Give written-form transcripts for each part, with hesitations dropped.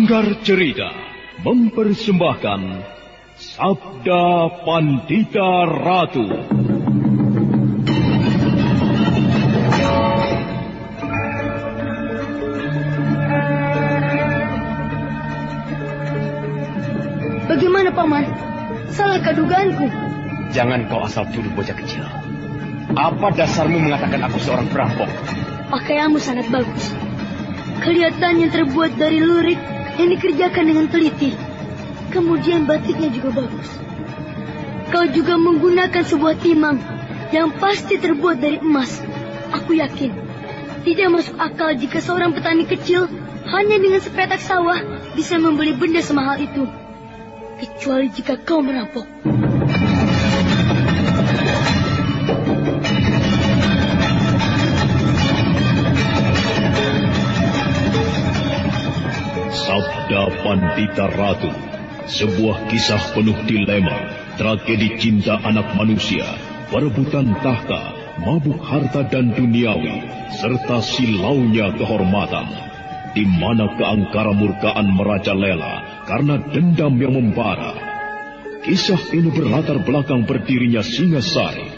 Sanggar Cerita mempersembahkan Sabda Pandita Ratu. Bagaimana, Paman? Salahkah dugaanku? Jangan kau asal tuduh bocah kecil. Apa dasarmu mengatakan aku seorang perampok? Pakaianmu sangat bagus. Kelihatannya terbuat dari lurik yang dikerjakan dengan teliti. Kemudian batiknya juga bagus. Kau juga menggunakan sebuah timang yang pasti terbuat dari emas. Aku yakin tidak masuk akal jika seorang petani kecil hanya dengan sepetak sawah bisa membeli benda semahal itu. Kecuali jika kau merampok. Sabda Pandita Ratu, sebuah kisah penuh dilema, tragedi cinta anak manusia, perebutan tahta, mabuk harta dan duniawi, serta silaunya kehormatan, di mana keangkara murkaan merajalela karena dendam yang membara. Kisah ini berlatar belakang berdirinya Singasari.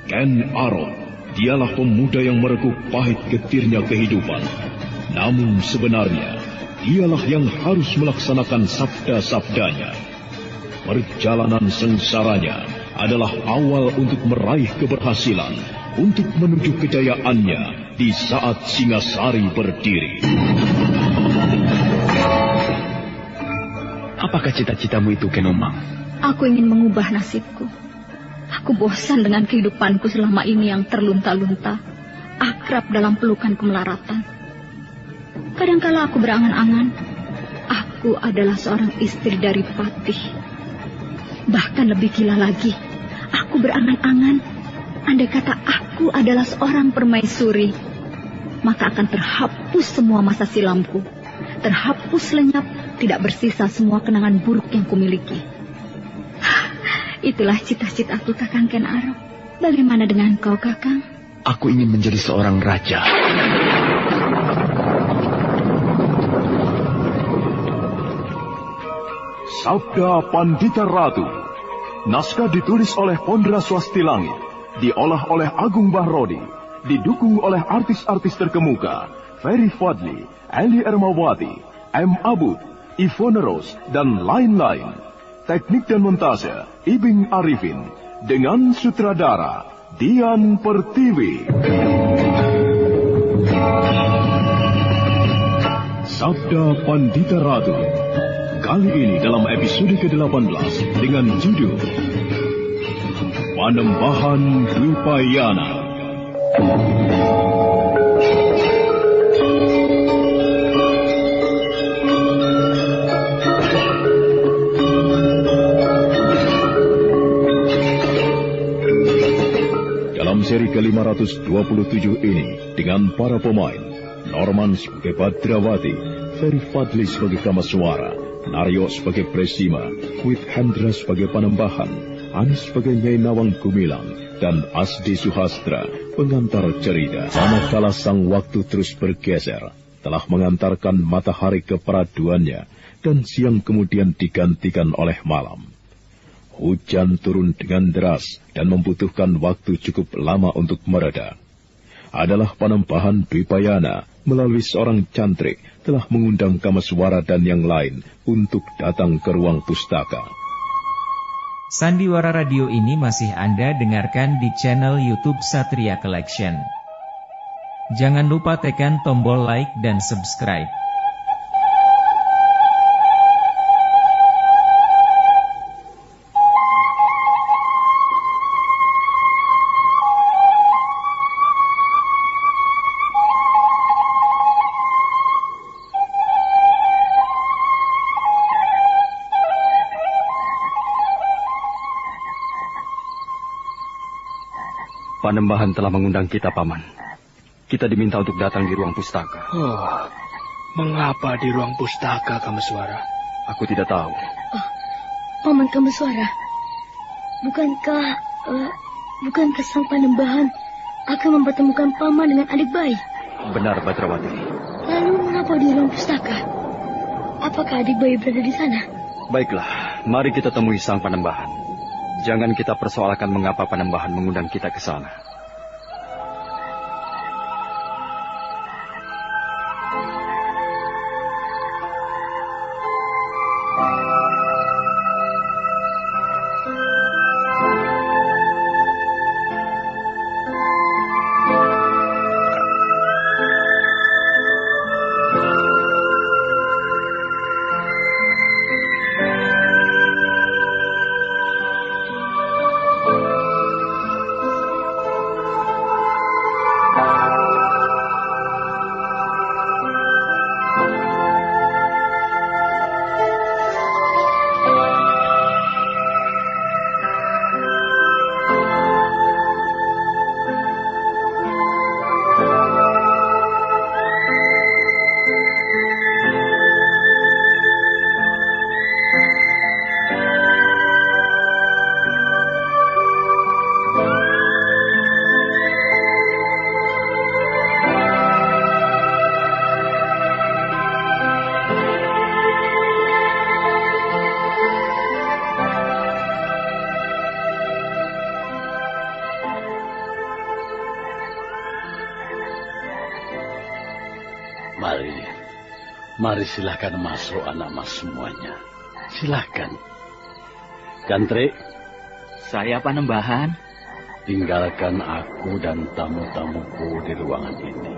Ken Arok, dialah pemuda yang merekuk pahit getirnya kehidupan. Namun sebenarnya, dialah yang harus melaksanakan sabda-sabdanya. Perjalanan sengsaranya adalah awal untuk meraih keberhasilan, untuk menuju kejayaannya di saat Singasari berdiri. Apakah cita-citamu itu, Kenomang? Aku ingin mengubah nasibku. Aku bosan dengan kehidupanku selama ini yang terlunta-lunta, akrab dalam pelukan kemelaratan. Kadangkala aku berangan-angan, aku adalah seorang istri dari Patih. Bahkan lebih gila lagi, aku berangan-angan, andai kata aku adalah seorang permaisuri, maka akan terhapus semua masa silamku. Terhapus lenyap, tidak bersisa semua kenangan buruk yang kumiliki. Itulah cita-citaku, Kakang Ken Arok. Bagaimana dengan kau, Kakang? Aku ingin menjadi seorang raja. Sabda Pandita Ratu. Naskah ditulis oleh Pondra Swastilangit, diolah oleh Agung Bahrodi, didukung oleh artis-artis terkemuka Ferry Fadli, Ali Ermawati, M. Abud, Ivone Rose, dan lain-lain. Teknik dan montase Ibing Arifin, dengan sutradara Dian Pertiwi. Sabda Pandita Ratu. Kali ini dalam episode ke-18 dengan judul Panembahan Dwipayana. Dalam seri ke-527 ini dengan para pemain Norman sebagai Badrawati, Ferry Fadli sebagai Kamaswara, Naryo sebagai Presima, Wit Hendra sebagai Panembahan, Anis sebagai Nyai Nawang Gumilang, dan Asdi Suhastra, pengantar cerita. Manakala sang waktu terus bergeser, telah mengantarkan matahari ke peraduannya, dan siang kemudian digantikan oleh malam. Hujan turun dengan deras dan membutuhkan waktu cukup lama untuk mereda. Adalah Panembahan Dwipayana melalui seorang cantrik telah mengundang Kamaswara dan yang lain untuk datang ke ruang pustaka. Sandiwara Radio ini masih Anda dengarkan di channel YouTube Satria Collection. Jangan lupa tekan tombol like dan subscribe. Panembahan telah mengundang kita, Paman. Kita diminta untuk datang di ruang pustaka. Oh, mengapa di ruang pustaka, Kamaswara? Aku tidak tahu. Paman Kamaswara, bukankah sang Panembahan akan mempertemukan Paman dengan adik bayi? Benar, Badrawati. Lalu mengapa di ruang pustaka? Apakah adik bayi berada di sana? Baiklah, mari kita temui sang Panembahan. Jangan kita persoalkan mengapa Panembahan mengundang kita ke sana. Mari silakan masuk anak mas semuanya. Silakan. Cantrik. Saya Panembahan. Tinggalkan aku dan tamu-tamuku di ruangan ini.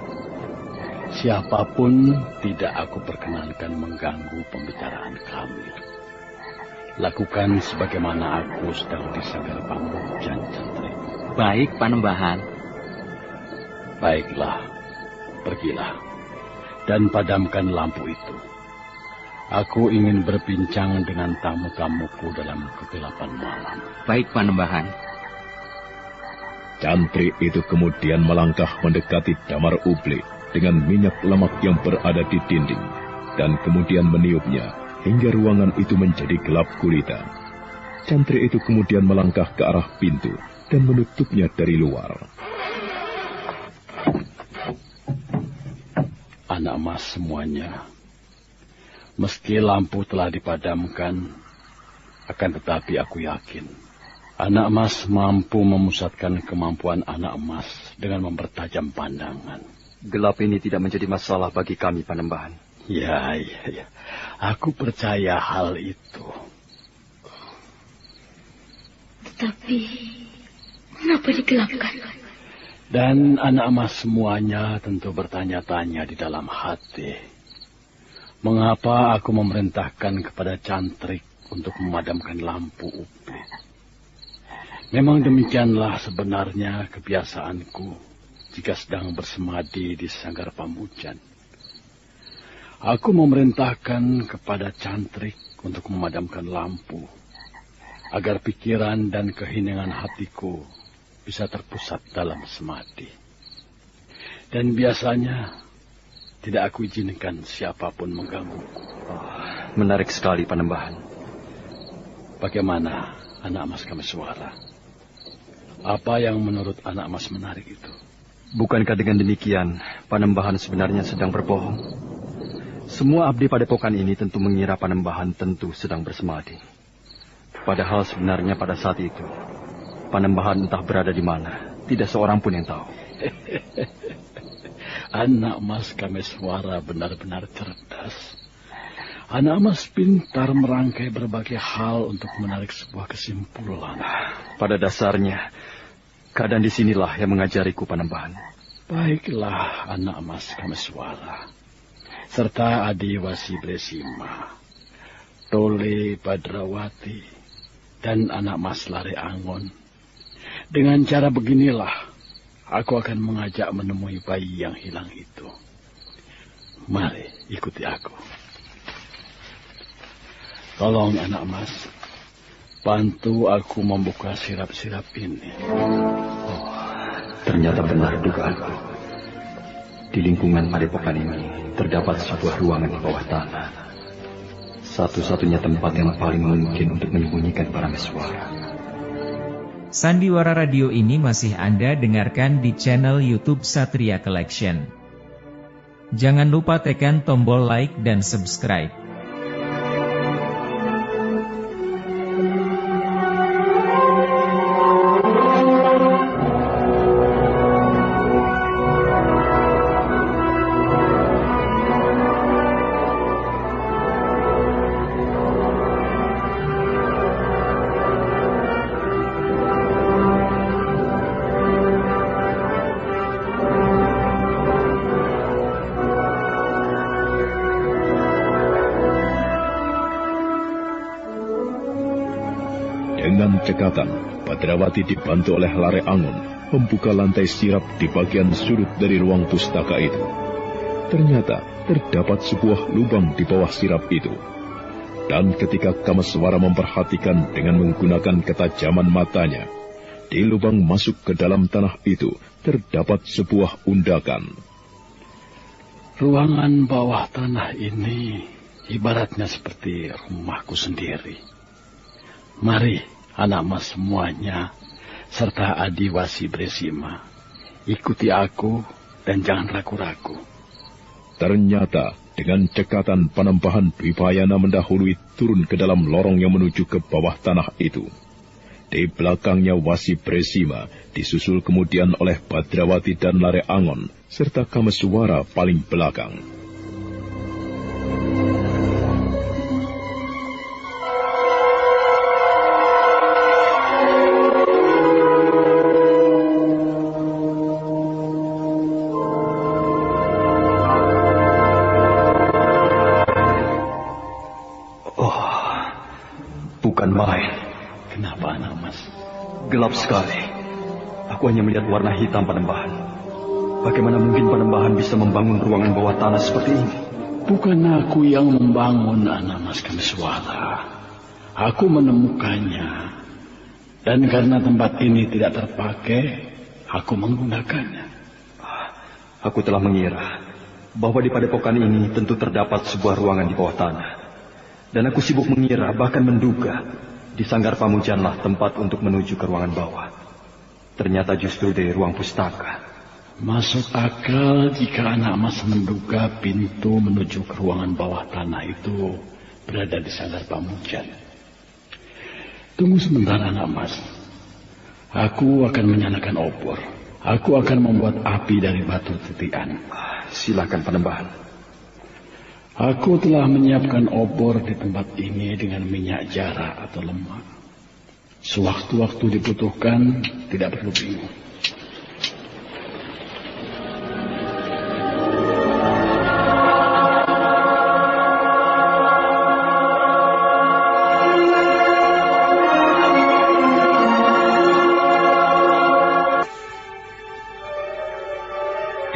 Siapapun tidak aku perkenankan mengganggu pembicaraan kami. Lakukan sebagaimana aku sedang di Sanggar Pamujan, Cantrik. Baik, Panembahan. Baiklah, pergilah. Dan padamkan lampu itu. Aku ingin berbincang dengan tamu-tamuku dalam kegelapan malam. Baik, Panembahan. Cantrik itu kemudian melangkah mendekati Damar Ubli dengan minyak lemak yang berada di dinding, dan kemudian meniupnya hingga ruangan itu menjadi gelap gulita. Cantrik itu kemudian melangkah ke arah pintu dan menutupnya dari luar. Anak mas semuanya, meski lampu telah dipadamkan, akan tetapi aku yakin anak mas mampu memusatkan kemampuan anak mas dengan mempertajam pandangan. Gelap ini tidak menjadi masalah bagi kami, Panembahan. Ya. Aku percaya hal itu. Tetapi, kenapa digelapkan? Dan anak mas semuanya tentu bertanya-tanya di dalam hati. Mengapa aku memerintahkan kepada Cantrik untuk memadamkan lampu Ubli? Memang demikianlah sebenarnya kebiasaanku jika sedang bersemadi di Sanggar Pamujan. Aku memerintahkan kepada Cantrik untuk memadamkan lampu, agar pikiran dan keheningan hatiku bisa terpusat dalam semadi. Dan biasanya tidak aku izinkan siapapun menggangguku. Menarik sekali, Panembahan. Bagaimana anak mas Kameswara? Apa yang menurut anak mas menarik itu? Bukankah dengan demikian Panembahan sebenarnya sedang berbohong? Semua abdi padepokan ini tentu mengira Panembahan tentu sedang bersemadi. Padahal sebenarnya pada saat itu Panembahan entah berada di mana, tidak seorang pun yang tahu. Anak mas Kameswara benar-benar cerdas. Anak mas pintar merangkai berbagai hal untuk menarik sebuah kesimpulan. Pada dasarnya, keadaan di sinilah yang mengajariku, Panembahan. Baiklah, anak mas Kameswara, serta Adiwasi Blesima, Tole Badrawati, dan anak mas Lare Angon. Dengan cara beginilah, aku akan mengajak menemui bayi yang hilang itu. Mari, ikuti aku. Tolong anak mas, bantu aku membuka sirap-sirap ini. Oh, ternyata benar dugaanku. Di lingkungan padepokan ini terdapat sebuah ruangan di bawah tanah. Satu-satunya tempat yang paling mungkin untuk menyembunyikan Parameswara. Sandiwara Radio ini masih Anda dengarkan di channel YouTube Satria Collection. Jangan lupa tekan tombol like dan subscribe. cekatan, Badrawati dibantu oleh Lare Angon membuka lantai sirap di bagian sudut dari ruang pustaka itu. Ternyata terdapat sebuah lubang di bawah sirap itu. Dan ketika Kameswara memperhatikan dengan menggunakan ketajaman matanya, di lubang masuk ke dalam tanah itu terdapat sebuah undakan. Ruangan bawah tanah ini ibaratnya seperti rumahku sendiri. Mari, anak mas semuanya, serta Adiwasi Bresima, ikuti aku dan jangan ragu-ragu. Ternyata dengan cekatan Panembahan Dwipayana mendahului turun ke dalam lorong yang menuju ke bawah tanah itu. Di belakangnya Wasi Bresima disusul kemudian oleh Badrawati dan Lare Angon serta Kameswara paling belakang. Bukan main. Kenapa, anak mas? Gelap sekali. Aku hanya melihat warna hitam Panembahan. Bagaimana mungkin Panembahan bisa membangun ruangan bawah tanah seperti ini? Bukan aku yang membangun, anak mas Kameswara. Aku menemukannya. Dan karena tempat ini tidak terpakai, aku menggunakannya. Aku telah mengira bahwa di padepokan ini tentu terdapat sebuah ruangan di bawah tanah. Dan aku sibuk mengira, bahkan menduga, di Sanggar Pamujanlah tempat untuk menuju ke ruangan bawah. Ternyata justru dari ruang pustaka. Masuk akal jika anak mas menduga pintu menuju ke ruangan bawah tanah itu berada di Sanggar Pamujan. Tunggu sebentar, anak mas. Aku akan menyalakan obor. Aku akan membuat api dari batu titian. Silakan Panembahan. Aku telah menyiapkan obor di tempat ini dengan minyak jara atau lemak. Sewaktu-waktu dibutuhkan, tidak perlu bingung.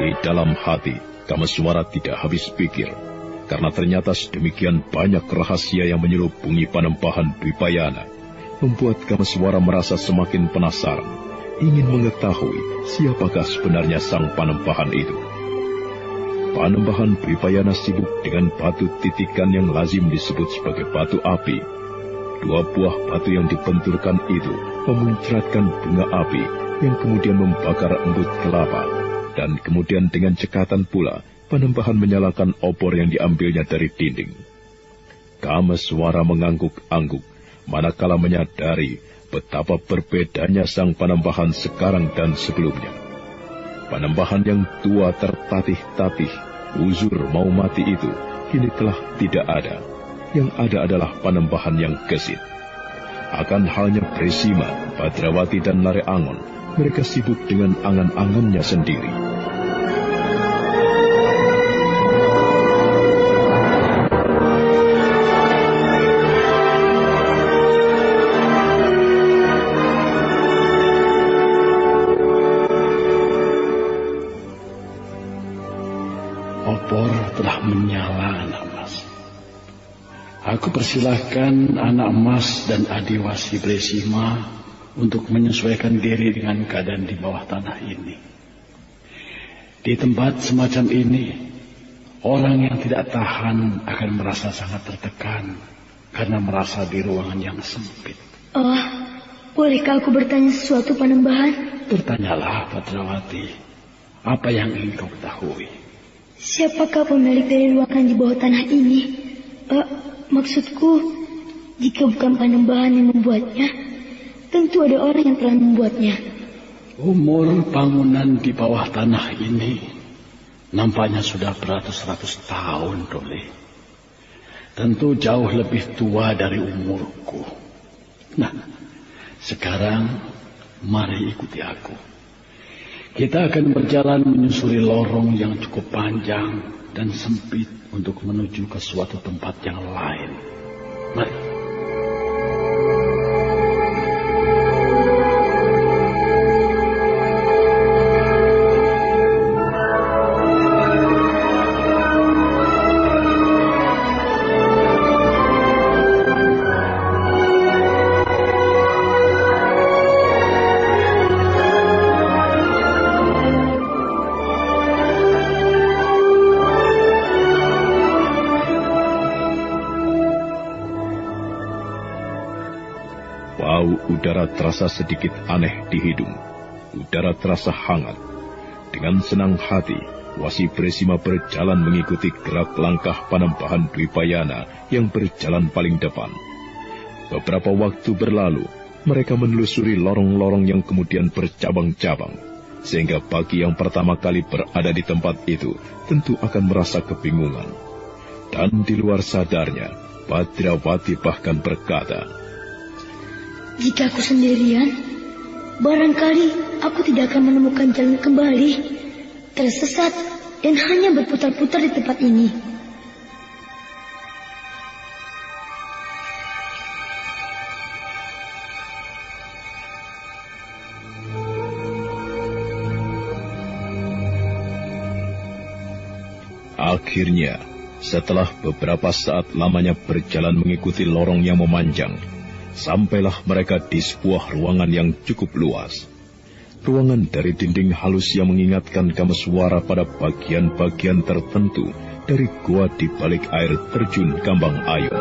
Di dalam hati, Kameswara tidak habis pikir. Karena ternyata sedemikian banyak rahasia yang menyelubungi Panembahan Dwipayana, membuat Kameswara merasa semakin penasaran, ingin mengetahui siapakah sebenarnya sang Panembahan itu. Panembahan Dwipayana sibuk dengan batu titikan yang lazim disebut sebagai batu api. Dua buah batu yang dibenturkan itu memuncratkan bunga api yang kemudian membakar embut kelapa, dan kemudian dengan cekatan pula Panembahan menyalakan obor yang diambilnya dari dinding. Kameswara mengangguk-angguk, manakala menyadari betapa berbedanya sang Panembahan sekarang dan sebelumnya. Panembahan yang tua tertatih-tatih, uzur mau mati itu, kini telah tidak ada. Yang ada adalah Panembahan yang gesit. Akan halnya Bresima, Badrawati dan Lare Angon, mereka sibuk dengan angan-angannya sendiri. Obor telah menyala, anak mas. Aku persilahkan anak mas dan Adiwasi Bresima untuk menyesuaikan diri dengan keadaan di bawah tanah ini. Di tempat semacam ini, orang yang tidak tahan akan merasa sangat tertekan karena merasa di ruangan yang sempit. Oh, bolehkah aku bertanya sesuatu, Panembahan? Bertanyalah, Badrawati. Apa yang ingin kau ketahui? Siapakah pemilik dari ruangan di bawah tanah ini? Maksudku, jika bukan Panembahan yang membuatnya, tentu ada orang yang telah membuatnya. Umur bangunan di bawah tanah ini nampaknya sudah beratus-ratus tahun, Dole. Tentu jauh lebih tua dari umurku. Nah, sekarang mari ikuti aku. Kita akan berjalan menyusuri lorong yang cukup panjang dan sempit untuk menuju ke suatu tempat yang lain. Mari. terasa sedikit aneh di hidung. Udara terasa hangat. Dengan senang hati, Wasi Bresima berjalan mengikuti gerak langkah Panembahan Dwipayana yang berjalan paling depan. Beberapa waktu berlalu, mereka menelusuri lorong-lorong yang kemudian bercabang-cabang, sehingga bagi yang pertama kali berada di tempat itu tentu akan merasa kebingungan. Dan di luar sadarnya, Badrawati bahkan berkata, "Jika aku sendirian, barangkali aku tidak akan menemukan jalan kembali, tersesat dan hanya berputar-putar di tempat ini." Akhirnya, setelah beberapa saat lamanya berjalan mengikuti lorong yang memanjang, sampailah mereka di sebuah ruangan yang cukup luas. Ruangan dari dinding halus yang mengingatkan Kameswara pada bagian-bagian tertentu dari gua di balik air terjun Kambang Ayun.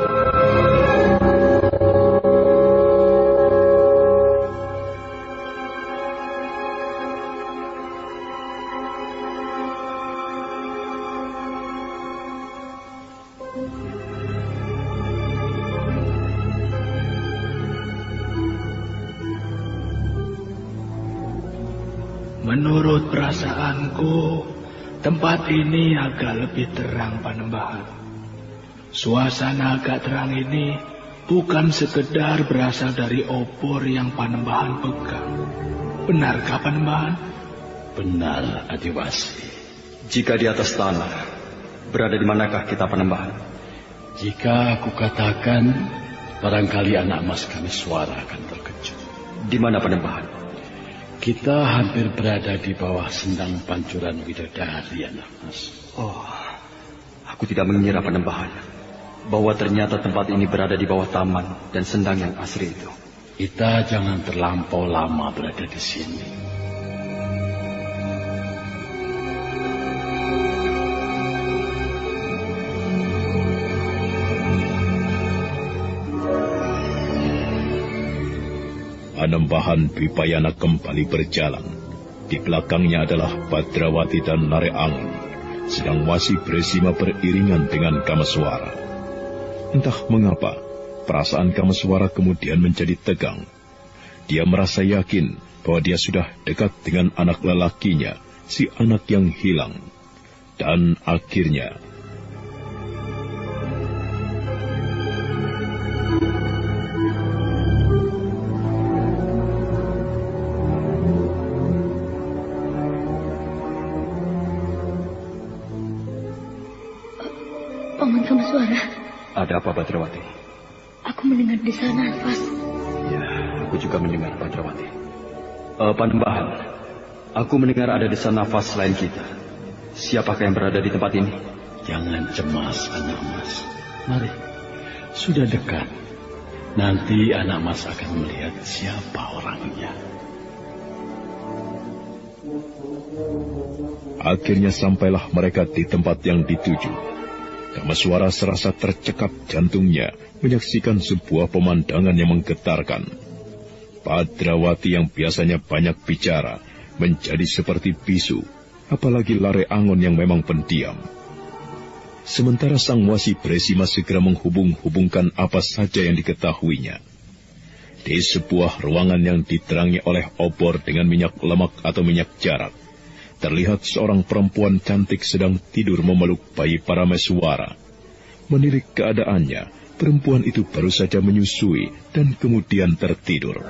Menurut perasaanku, tempat ini agak lebih terang, Panembahan. Suasana agak terang ini bukan sekedar berasal dari obor yang Panembahan pegang. Benarkah, Panembahan? Benar, Adiwasi. Jika di atas tanah, berada di manakah kita, Panembahan? Jika aku katakan, barangkali anak mas Kameswara akan terkejut. Di mana, Panembahan? Kita hampir berada di bawah sendang pancuran Widodari, anak mas. Oh, aku tidak mengira, Panembahan, bahwa ternyata tempat ini berada di bawah taman dan sendang yang asri itu. Kita jangan terlampau lama berada di sini. Panembahan Dwipayana kembali berjalan. Di belakangnya adalah Badrawati dan Nareangun, sedang Wasi Bresima beriringan dengan Kameswara. Entah mengapa, perasaan Kameswara kemudian menjadi tegang. Dia merasa yakin bahwa dia sudah dekat dengan anak lelakinya, si anak yang hilang. Dan akhirnya, Paman Kameswara. Ada apa, Badrawati? Aku mendengar desahan nafas. Ya, aku juga mendengar, Badrawati. Panembahan, aku mendengar ada desahan nafas selain kita. Siapakah yang berada di tempat ini? Jangan cemas, anak mas. Mari, sudah dekat. Nanti anak mas akan melihat siapa orangnya. akhirnya sampailah mereka di tempat yang dituju. Kameswara serasa tercekap jantungnya menyaksikan sebuah pemandangan yang menggetarkan. Badrawati yang biasanya banyak bicara menjadi seperti bisu, apalagi Nareangun yang memang pendiam. Sementara sang Wasi Bresima segera menghubung-hubungkan apa saja yang diketahuinya. Di sebuah ruangan yang diterangi oleh obor dengan minyak lemak atau minyak jarak, terlihat seorang perempuan cantik sedang tidur memeluk bayi Parameswara. Menilik keadaannya, perempuan itu baru saja menyusui dan kemudian tertidur.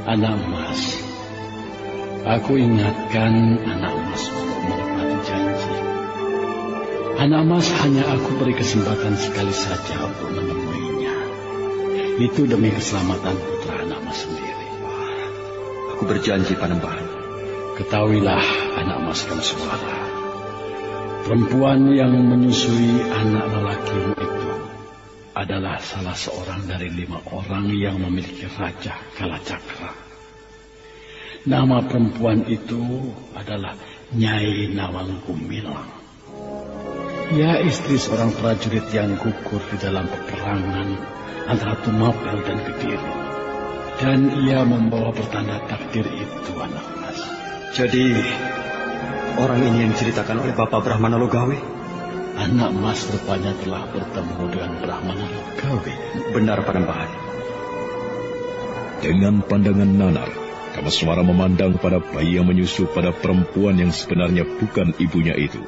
Anak mas, aku ingatkan anak mas untuk menepati janji. Anak mas hanya aku beri kesempatan sekali saja untuk menemuinya. Itu demi keselamatan putra anak mas sendiri. Aku berjanji, Panembahan. Ketahuilah anak mas Kameswara, perempuan yang menyusui anak lelakimu itu adalah salah seorang dari 5 orang yang memiliki Raja Kalacakra. Nama perempuan itu adalah Nyai Nawang Gumilang. Ia istri seorang prajurit yang gugur di dalam peperangan antara Tumapel dan Kediri. Dan ia membawa pertanda takdir itu, anak mas. Jadi, orang ini yang diceritakan oleh Bapak Brahmana Logawe? Anak mas rupanya telah bertemu dengan Brahmana Logawe. Benar, Panembahan. Dengan pandangan nanar, Kameswara memandang pada bayi yang menyusu pada perempuan yang sebenarnya bukan ibunya itu.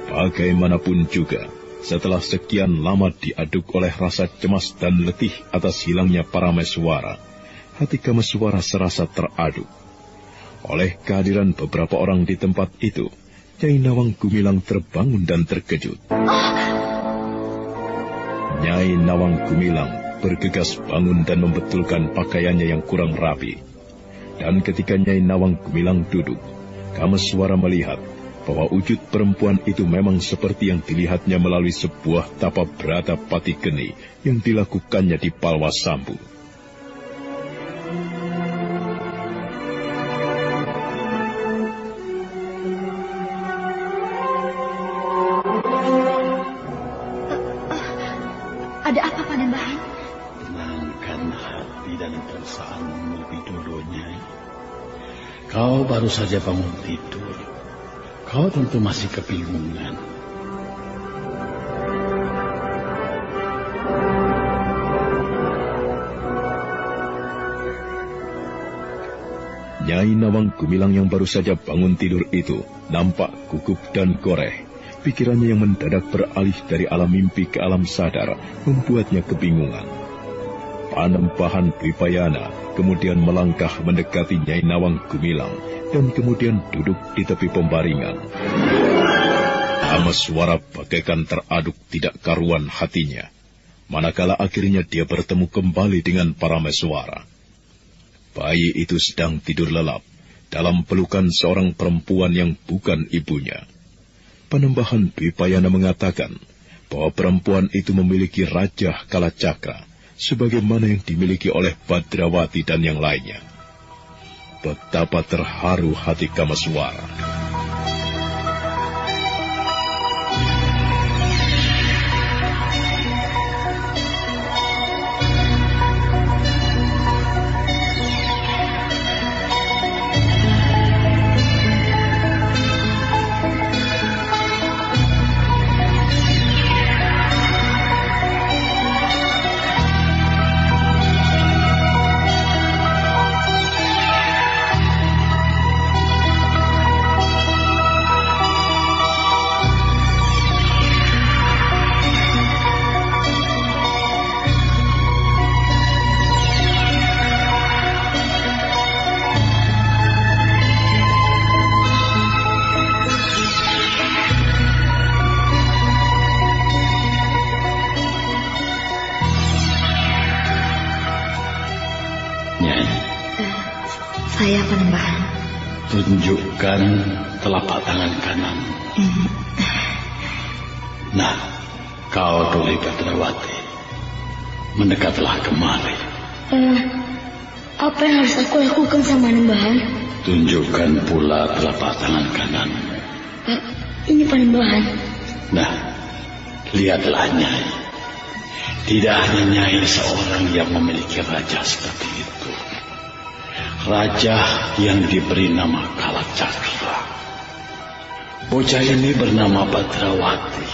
Bagaimanapun juga, setelah sekian lama diaduk oleh rasa cemas dan letih atas hilangnya Parameswara, hati Kameswara serasa teraduk. Oleh kehadiran beberapa orang di tempat itu, Nyai Nawang Gumilang terbangun dan terkejut. Nyai Nawang Gumilang bergegas bangun dan membetulkan pakaiannya yang kurang rapi. Dan ketika Nyai Nawang Gumilang duduk, Kameswara melihat bahwa wujud perempuan itu memang seperti yang dilihatnya melalui sebuah tapa brata pati geni yang dilakukannya di Palwasambu. Ada apa, Panembahan? Tenangkan hati dan perasaanmu lebih dulu, Nyai. Kau baru saja bangun tidur. Kau tentu masih kebingungan. Nyai Nawang Gumilang yang baru saja bangun tidur itu nampak gugup dan goreh. Pikirannya yang mendadak beralih dari alam mimpi ke alam sadar membuatnya kebingungan. Panembahan Dwipayana kemudian melangkah mendekati Nyai Nawang Gumilang dan kemudian duduk di tepi pembaringan. Kameswara bagaikan teraduk tidak karuan hatinya, manakala akhirnya dia bertemu kembali dengan Parameswara. Bayi itu sedang tidur lelap dalam pelukan seorang perempuan yang bukan ibunya. Panembahan Dwipayana mengatakan bahwa perempuan itu memiliki Raja Kalacakra, sebagaimana yang dimiliki oleh Badrawati dan yang lainnya. Betapa terharu hati Kameswara. Saya, Panembahan. Tunjukkan telapak tangan kanan. Nah, kau Duli Badrawati, mendekatlah kemari. Apa yang harus aku lakukan sama Panembahan? Tunjukkan pula telapak tangan kanan. Ini Panembahan. Nah, lihatlah Nyai. Tidak hanya Nyai seorang yang memiliki raja seperti itu. Raja yang diberi nama Kalacakra. Bocah ini bernama Badrawati.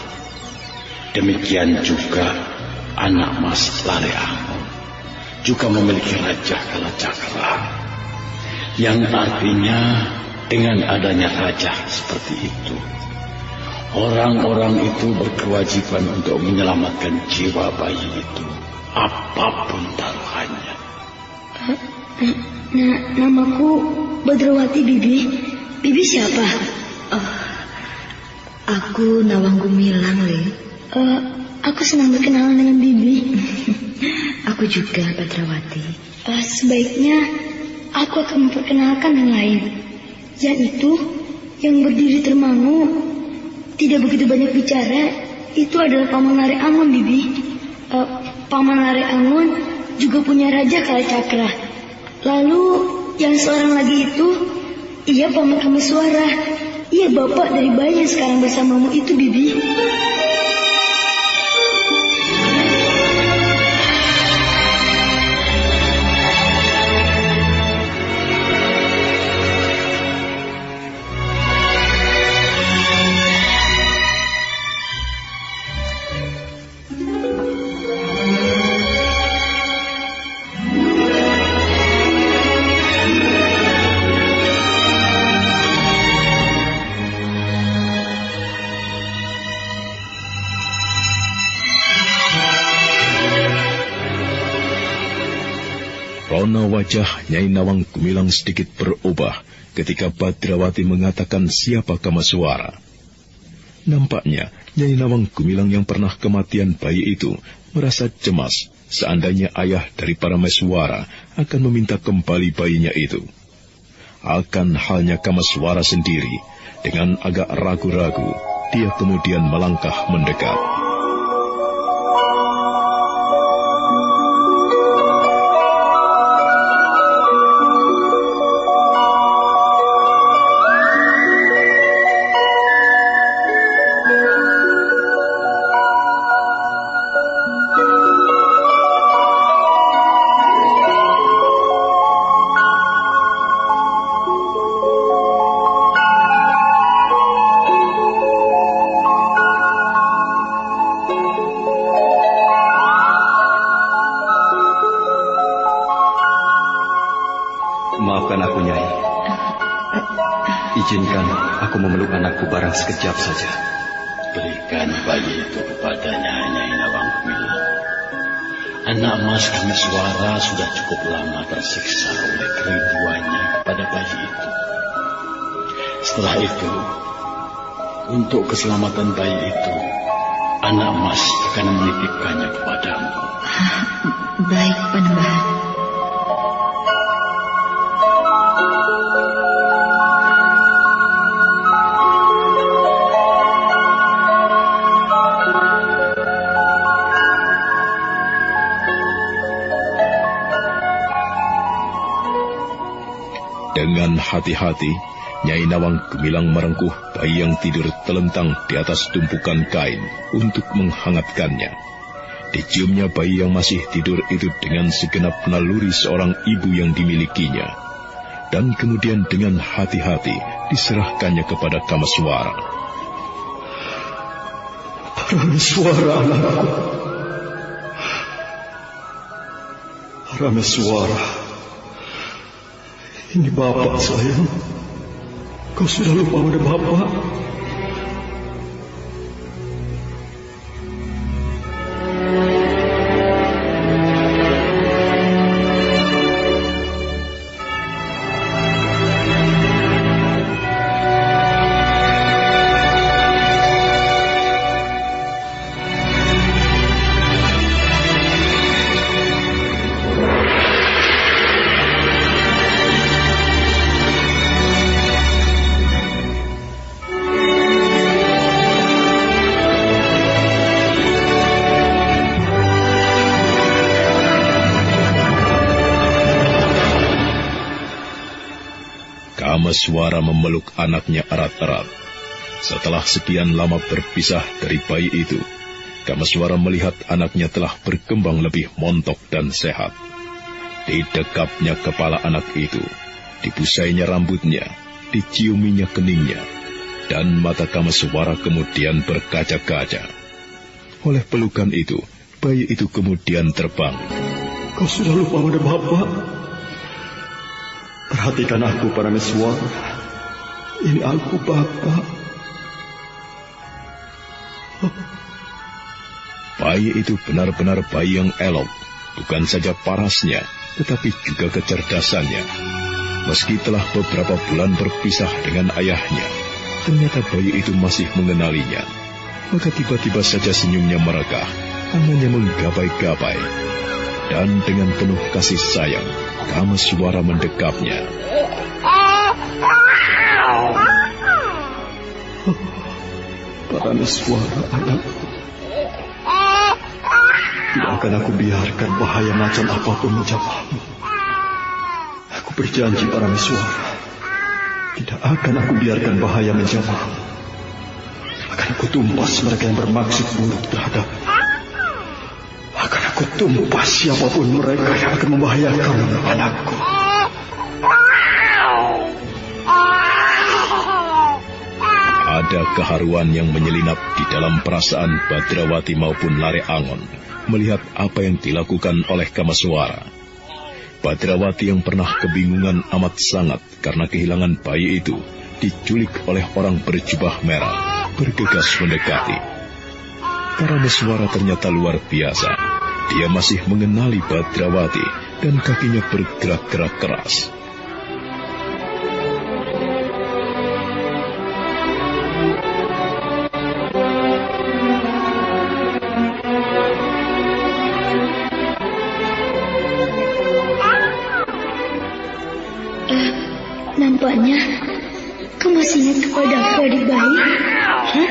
Demikian juga anak Mas Lareangun juga memiliki Raja Kalacakra. Yang artinya dengan adanya raja seperti itu, orang-orang itu berkewajiban untuk menyelamatkan jiwa bayi itu, apapun taruhannya. Namaku Badrawati, Bibi. Bibi siapa? Aku Nawang Gumilang, Le. Aku senang berkenalan dengan Bibi. Aku Aku juga, Badrawati. Sebaiknya aku akan memperkenalkan yang lain. Yaitu yang berdiri termangu, tidak begitu banyak bicara, itu adalah Paman Lare Angon, Bibi. Paman Lare Angon juga punya Raja Kalacakra. Lalu yang seorang lagi itu, ia Paman Kameswara. Ia bapak dari bayi yang sekarang bersamamu itu, Bibi. Rona wajah Nyai Nawang Gumilang sedikit berubah ketika Badrawati mengatakan siapa Kameswara. Nampaknya Nyai Nawang Gumilang yang pernah kematian bayi itu merasa cemas seandainya ayah dari Parameswara akan meminta kembali bayinya itu. Akan halnya Kameswara sendiri, dengan agak ragu-ragu, dia kemudian melangkah mendekat. Maafkan aku, Nyai. Izinkan aku memeluk anakku barang sekejap saja. Berikan bayi itu kepadanya, Nyai Nawang Gumilang. Anak Mas Kameswara sudah cukup lama tersiksa oleh kerinduannya kepada bayi itu. Setelah itu, untuk keselamatan bayi itu, anak Mas akan menitipkannya kepadamu. Baik, Panembahan. Dengan hati-hati, Nyai Nawang Gumilang merengkuh bayi yang tidur telentang di atas tumpukan kain untuk menghangatkannya. Diciumnya bayi yang masih tidur itu dengan segenap naluri seorang ibu yang dimilikinya. Dan kemudian dengan hati-hati diserahkannya kepada Kameswara. Parameswara anakku. Parameswara. Ini Bapak, sayang. Kau sudah lupa pada Bapak. Kameswara memeluk anaknya erat-erat. Setelah sekian lama berpisah dari bayi itu, Kameswara melihat anaknya telah berkembang lebih montok dan sehat. Didekapnya kepala anak itu, dibusainya rambutnya, diciuminya keningnya, dan mata Kameswara kemudian berkaca-kaca. Oleh pelukan itu, bayi itu kemudian terbang. Kau sudah lupa pada Bapak. Perhatikan aku, Parameswara. Ini aku, Bapak. Bayi itu benar-benar bayi yang elok, bukan saja parasnya, tetapi juga kecerdasannya. Meski telah beberapa bulan berpisah dengan ayahnya, ternyata bayi itu masih mengenalinya. Maka tiba-tiba saja senyumnya merekah, tangannya menggapai-gapai. Dan dengan penuh kasih sayang, Kamaswara mendekapnya. Parameswara, anak. Tidak akan aku biarkan bahaya macam apapun menjamahmu. Aku berjanji, Parameswara. Tidak akan aku biarkan bahaya menjamahmu. Akan aku tumpas mereka yang bermaksud buruk terhadapmu. Akan aku tumpas siapapun mereka yang akan membahayakan anakku. Ada keharuan yang menyelinap di dalam perasaan Badrawati maupun Lare Angon melihat apa yang dilakukan oleh Kamaswara. Badrawati yang pernah kebingungan amat sangat karena kehilangan bayi itu diculik oleh orang berjubah merah, bergegas mendekati. Parameswara ternyata luar biasa. Dia masih mengenali Badrawati dan kakinya bergerak-gerak keras. Nampaknya kau masih ingat kepada aku, adik bayi? Hah?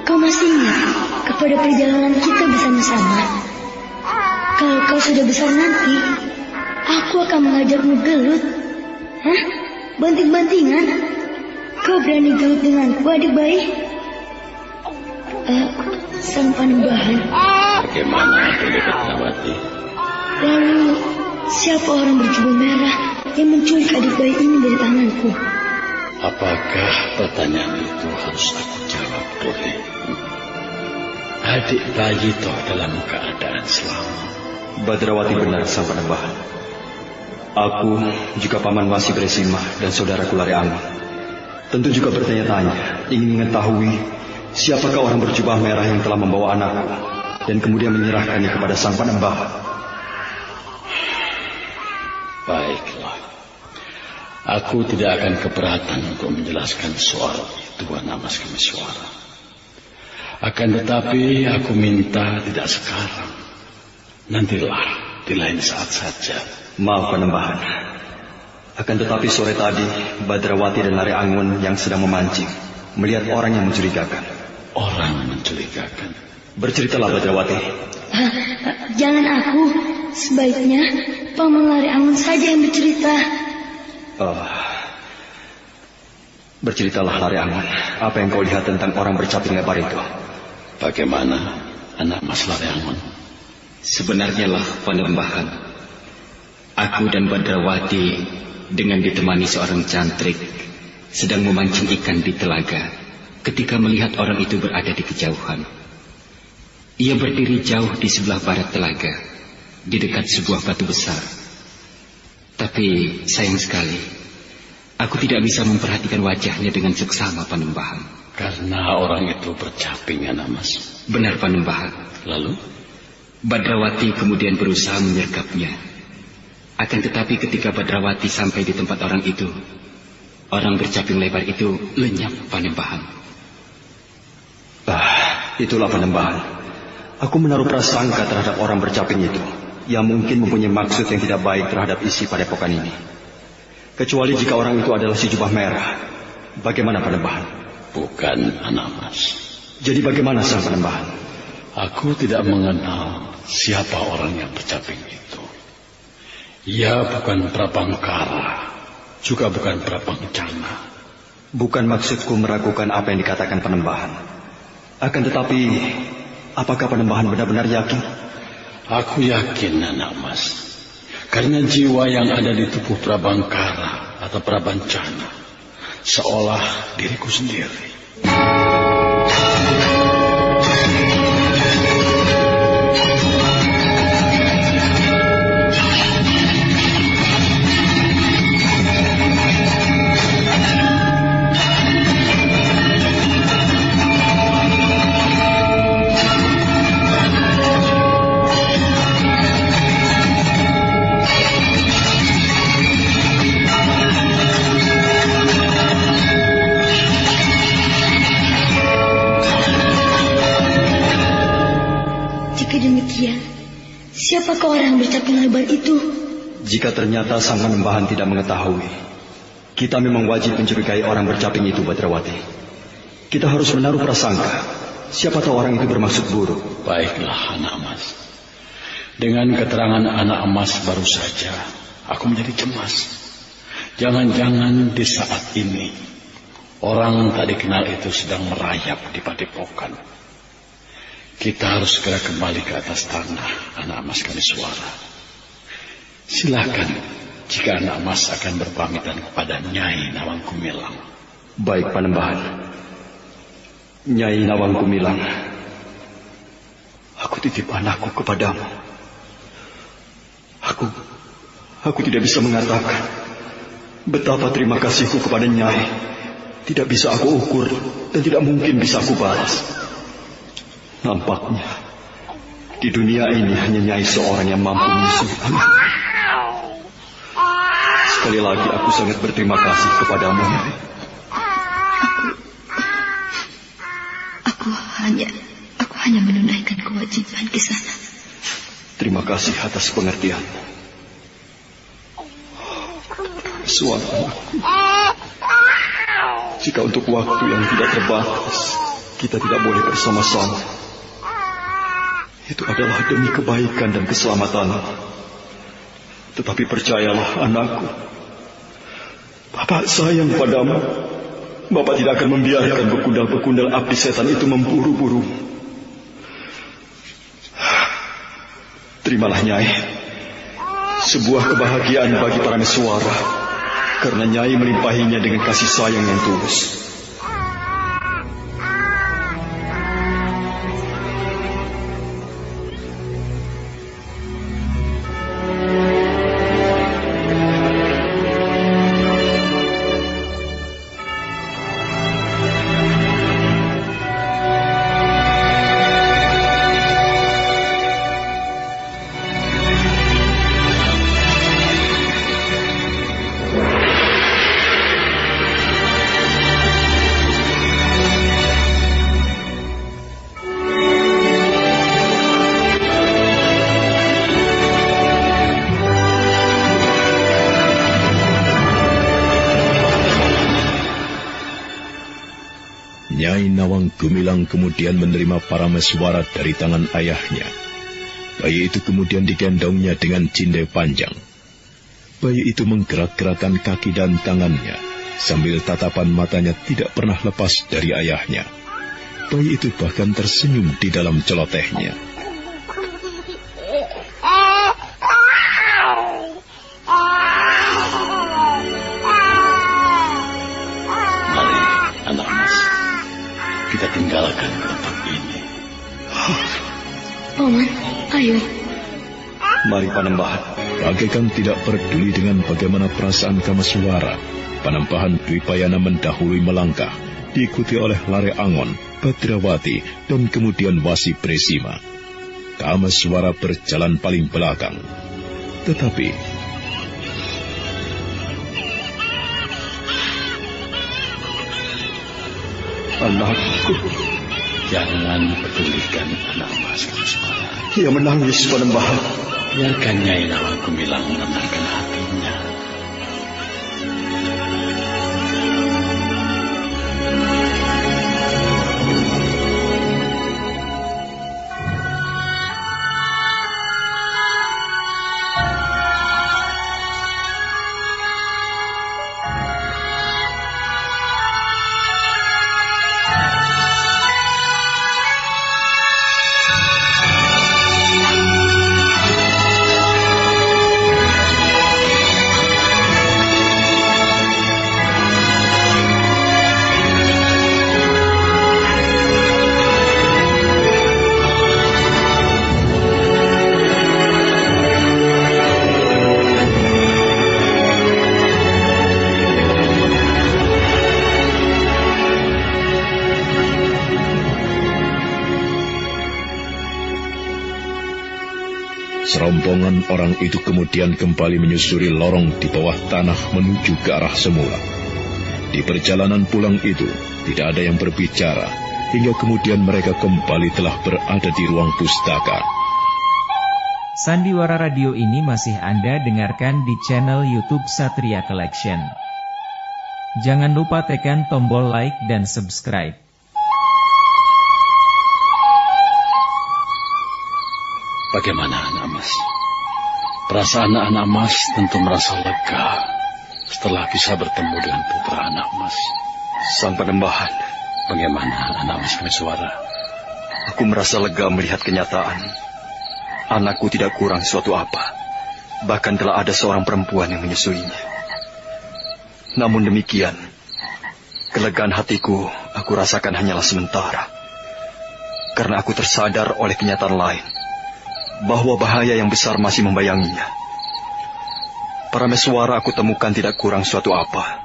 Kau masih ingat kepada perjalanan kita bersama-sama? Kalau kau sudah besar nanti, aku akan mengajakmu gelut. Hah? Banting-bantingan? Kau berani gelut denganku, adik bayi? Sang Panembahan. Bagaimana Badrawati? Lalu, siapa orang berjubah merah yang menculik adik bayi ini dari tanganku? Apakah pertanyaan itu harus aku jawab, Dore? Adik bayi toh dalam keadaan selamat. Badrawati benar, Sang Panembahan. Aku juga Paman Wasi Bresima dan saudaraku Lare Angon tentu juga bertanya-tanya, ingin mengetahui siapakah orang berjubah merah yang telah membawa anakku dan kemudian menyerahkannya kepada Sang Panembahan. Baiklah, aku tidak akan keberatan untuk menjelaskan soal itu, Mas Kamaswara. Akan tetapi aku minta tidak sekarang, nantilah di lain saat saja. Maaf, Panembahan. Akan tetapi sore tadi Badrawati dan Lare Angon yang sedang memancing melihat orang yang mencurigakan. Orang mencurigakan? Berceritalah, Badrawati. Jangan aku. Sebaiknya Paman Lare Angon saja yang bercerita. Berceritalah, Lare Angon. Apa yang kau lihat tentang orang bercaping lebar itu? Bagaimana, anak Mas Lare Angon? Sebenarnya lah, Panembahan, aku dan Badrawati dengan ditemani seorang cantrik sedang memancing ikan di telaga ketika melihat orang itu berada di kejauhan. Ia berdiri jauh di sebelah barat telaga, di dekat sebuah batu besar. Tapi sayang sekali, aku tidak bisa memperhatikan wajahnya dengan seksama, Panembahan. Karena orang itu bercaping, anak Mas. Benar, Panembahan. Lalu? Badrawati kemudian berusaha menyergapnya. Akan tetapi ketika Badrawati sampai di tempat orang itu, orang bercaping lebar itu lenyap, Panembahan. Itulah, Panembahan. Aku menaruh prasangka terhadap orang bercaping itu, yang mungkin mempunyai maksud yang tidak baik terhadap isi padepokan ini. Kecuali jika orang itu adalah si jubah merah. Bagaimana, Panembahan? Bukan, anak Mas. Jadi bagaimana, Sang Panembahan? Aku tidak mengenal siapa orang yang bercaping itu. Ia bukan Prabangkara, juga bukan Prabancana. Bukan maksudku meragukan apa yang dikatakan Panembahan. Akan tetapi, apakah Panembahan benar-benar yakin? Aku yakin, anak Mas. Karena jiwa yang ada di tubuh Prabangkara atau Prabancana seolah diriku sendiri. Siapakah orang bercaping lebar itu? Jika ternyata sang Panembahan tidak mengetahui, kita memang wajib mencurigai orang bercaping itu, Badrawati. Kita harus menaruh prasangka. Siapa tahu orang itu bermaksud buruk. Baiklah, anak emas. Dengan keterangan anak emas baru saja, aku menjadi cemas. Jangan-jangan di saat ini, orang tak dikenal itu sedang merayap di padepokan. Kita harus segera kembali ke atas tanah, anak emas Kaliswara. Silakan, jika anak emas akan berpamitan kepada Nyai Nawang Gumilang. Baik, Panembahan. Nyai Nawang Gumilang, aku titip anakku kepadamu. Aku tidak bisa mengatakan betapa terima kasihku kepada Nyai. Tidak bisa aku ukur dan tidak mungkin bisa aku balas. Nampaknya di dunia ini hanya Nyai seorang yang mampu menyusui anak. Sekali lagi aku sangat berterima kasih kepadamu, Nyai. Aku hanya menunaikan kewajiban ke sana. Terima kasih atas pengertianmu. Suara anakku. Jika untuk waktu yang tidak terbatas kita tidak boleh bersama-sama, itu adalah demi kebaikan dan keselamatan. Tetapi percayalah anakku, Bapak sayang padamu. Bapak tidak akan membiarkan bekundal-bekundal abdi setan itu memburu-buru. Terimalah, Nyai, sebuah kebahagiaan bagi para Meswara, karena Nyai melimpahinya dengan kasih sayang yang tulus. Nyai Nawang Gumilang kemudian menerima para Meswara dari tangan ayahnya. Bayi itu kemudian digendongnya dengan cindai panjang. Bayi itu menggerak-gerakkan kaki dan tangannya, sambil tatapan matanya tidak pernah lepas dari ayahnya. Bayi itu bahkan tersenyum di dalam celotehnya. Kita tinggalkan tempat ini. Paman, ayo. Mari, Panembahan. Bagaikan tidak peduli dengan bagaimana perasaan Kamaswara, Panembahan Dwipayana mendahului melangkah, diikuti oleh Lare Angon, Badrawati, dan kemudian Wasi Presima. Kamaswara berjalan paling belakang. Tetapi anakku, jangan pedulikan anak emas Kamaswara. Ia menangis, Panembahan. Biarkan Nyai Nawang Gumilang menenangkan hatinya. Serombongan orang itu kemudian kembali menyusuri lorong di bawah tanah menuju ke arah semula. Di perjalanan pulang itu, tidak ada yang berbicara, hingga kemudian mereka kembali telah berada di ruang pustaka. Sandiwara radio ini masih Anda dengarkan di channel YouTube Satria Collection. Jangan lupa tekan tombol like dan subscribe. Bagaimana anak mas? Perasaan anak mas tentu merasa lega setelah bisa bertemu dengan putra anak mas. Sang Panembahan, bagaimana anak mas Kameswara? Aku merasa lega melihat kenyataan. Anakku tidak kurang suatu apa. Bahkan telah ada seorang perempuan yang menyusuinya. Namun demikian, kelegaan hatiku aku rasakan hanyalah sementara. Karena aku tersadar oleh kenyataan lain, bahwa bahaya yang besar masih membayanginya. Parameswara aku temukan tidak kurang suatu apa.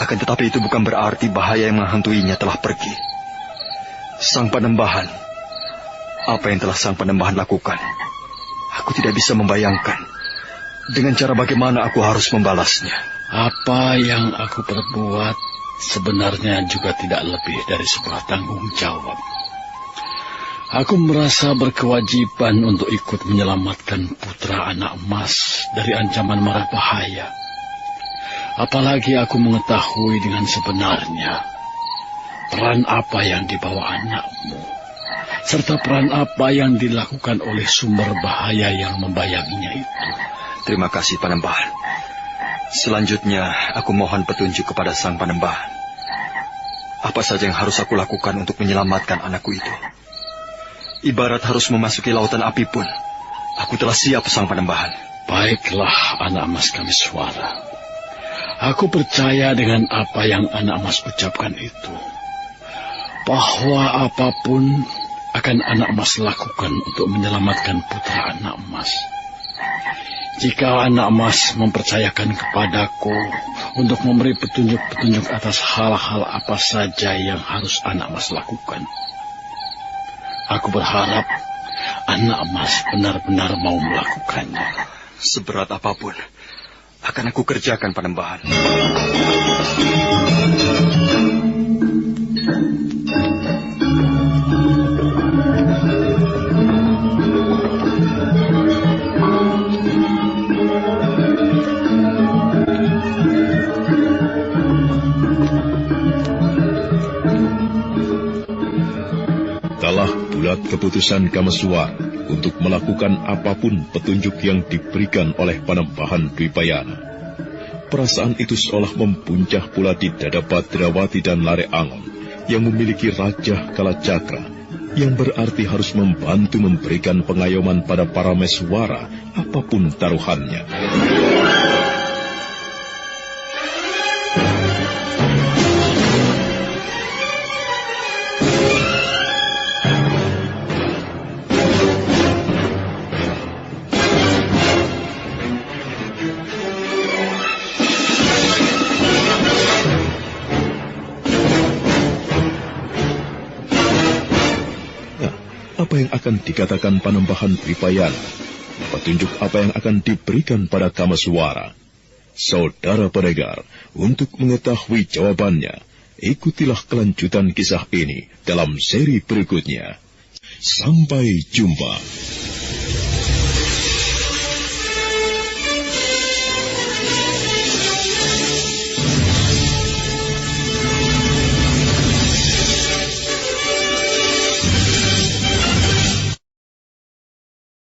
Akan tetapi itu bukan berarti bahaya yang menghantuinya telah pergi. Sang Panembahan, apa yang telah Sang Panembahan lakukan, aku tidak bisa membayangkan dengan cara bagaimana aku harus membalasnya. Apa yang aku perbuat sebenarnya juga tidak lebih dari sebuah tanggung jawab. Aku merasa berkewajiban untuk ikut menyelamatkan putra anak emas dari ancaman mara bahaya. Apalagi aku mengetahui dengan sebenarnya peran apa yang dibawa anakmu, serta peran apa yang dilakukan oleh sumber bahaya yang membayanginya itu. Terima kasih Panembahan. Selanjutnya aku mohon petunjuk kepada Sang Panembahan. Apa saja yang harus aku lakukan untuk menyelamatkan anakku itu? Ibarat harus memasuki lautan api pun, aku telah siap Sang Panembahan. Baiklah anak mas Kameswara. Aku percaya dengan apa yang anak mas ucapkan itu, bahwa apapun akan anak mas lakukan untuk menyelamatkan putra anak mas. Jika anak mas mempercayakan kepadaku untuk memberi petunjuk-petunjuk atas hal-hal apa saja yang harus anak mas lakukan, aku berharap anak mas benar-benar mau melakukannya. Seberat apapun akan aku kerjakan Panembahan. Telah bulat keputusan Kameswara untuk melakukan apapun petunjuk yang diberikan oleh Panembahan Dwipayana. Perasaan itu seolah mempuncah pula di dada Badrawati dan Lare Angon yang memiliki Raja Kalacakra, yang berarti harus membantu memberikan pengayoman pada Parameswara apapun taruhannya. Apa yang akan dikatakan Panembahan Dwipayana? Petunjuk apa yang akan diberikan pada Kameswara? Saudara pendengar, untuk mengetahui jawabannya, ikutilah kelanjutan kisah ini dalam seri berikutnya. Sampai jumpa.